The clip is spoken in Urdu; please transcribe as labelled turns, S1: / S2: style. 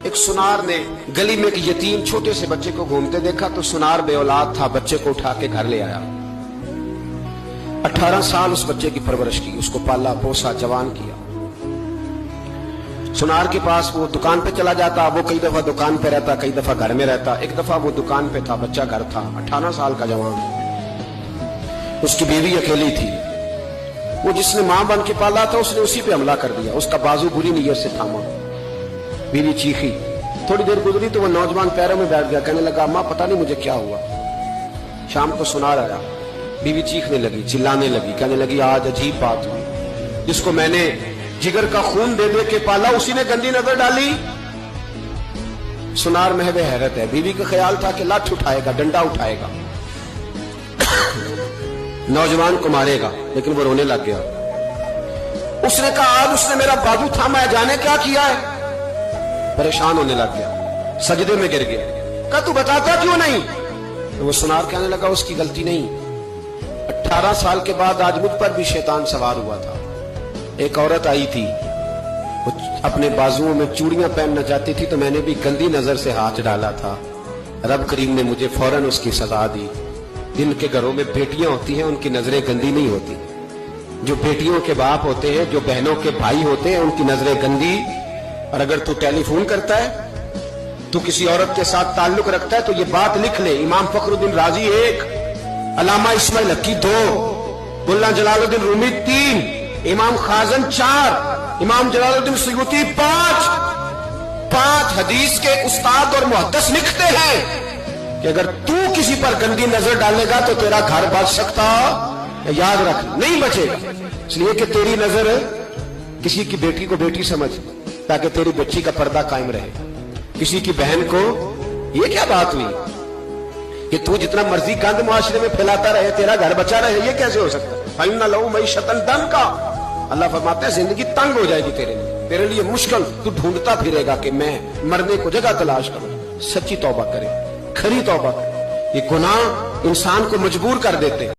S1: ایک سنار نے گلی میں ایک یتیم چھوٹے سے بچے کو گھومتے دیکھا تو سنار بے اولاد تھا، بچے کو اٹھا کے گھر لے آیا۔ 18 سال اس بچے کی پرورش کی، اس کو پالا پوسا جوان کیا۔ سنار کے پاس وہ دکان پہ چلا جاتا، وہ کئی دفعہ دکان پہ رہتا، کئی دفعہ گھر میں رہتا۔ ایک دفعہ وہ دکان پہ تھا، بچہ گھر تھا، 18 سال کا جوان۔ اس کی بیوی اکیلی تھی، وہ جس نے ماں بن کے پالا تھا اس نے اسی پہ حملہ کر دیا، اس کا بازو بری نیت سے تھاما۔ بیوی چیخی، تھوڑی دیر گزری تو وہ نوجوان پیروں میں بیٹھ گیا، کہنے لگا ماں پتہ نہیں مجھے کیا ہوا۔ شام کو سنار آیا، بیوی چیخنے لگی، چلانے لگی، کہنے لگی آج عجیب بات ہوئی، جس کو میں نے جگر کا خون دے دے کے پالا اسی نے گندی نظر ڈالی۔ سنار محو حیرت ہے، بیوی کا خیال تھا کہ لاٹھ اٹھائے گا، ڈنڈا اٹھائے گا، نوجوان کو مارے گا، لیکن وہ رونے لگ گیا۔ اس نے کہا آج اس نے میرا بازو تھاما ہے، جانے کیا کیا ہے؟ پریشان ہونے لگ گیا، سجدے میں گر گیا، کہا تو بتاتا کیوں نہیں؟ تو وہ سنار کہنے لگا اس کی غلطی نہیں، 18 سال کے بعد آج مجھ پر بھی شیطان سوار ہوا تھا۔ ایک عورت آئی تھی، وہ اپنے بازوؤں میں چوڑیاں پہننا چاہتی تھی تو میں نے بھی گندی نظر سے ہاتھ ڈالا تھا، رب کریم نے مجھے فوراً اس کی سزا دی۔ جن کے گھروں میں بیٹیاں ہوتی ہیں ان کی نظریں گندی نہیں ہوتی، جو بیٹیوں کے باپ ہوتے ہیں، جو بہنوں کے بھائی ہوتے ہیں، ان کی نظریں گندی۔ اور اگر تو ٹیلی فون کرتا ہے، تو کسی عورت کے ساتھ تعلق رکھتا ہے تو یہ بات لکھ لے، امام فخر الدین رازی 1، علامہ اسماعیل حقی 2، ملا جلال الدین رومی 3، امام خازن 4، امام جلال الدین سیوطی 5 حدیث کے استاد اور محدث لکھتے ہیں کہ اگر تو کسی پر گندی نظر ڈالے گا تو تیرا گھر بچ سکتا، یاد رکھ نہیں بچے گا، اس لیے کہ تیری نظر کسی کی بیٹی کو بیٹی سمجھ تاکہ تیری بچی کا پردہ قائم رہے، کسی کی بہن کو یہ کیا بات ہوئی کہ تو جتنا مرضی گند معاشرے میں پھیلاتا رہے تیرا گھر بچا رہے، یہ کیسے ہو سکتا ہے؟ فَإِنَّ لَهُ مَعِيشَةً ضَنْكَ، اللہ فرماتا ہے زندگی تنگ ہو جائے گی تیرے لیے مشکل، تو ڈھونڈتا پھرے گا کہ میں مرنے کو جگہ تلاش کروں۔ سچی توبہ کرے، کھری توبہ کرے، یہ گناہ انسان کو مجبور کر دیتے ہیں۔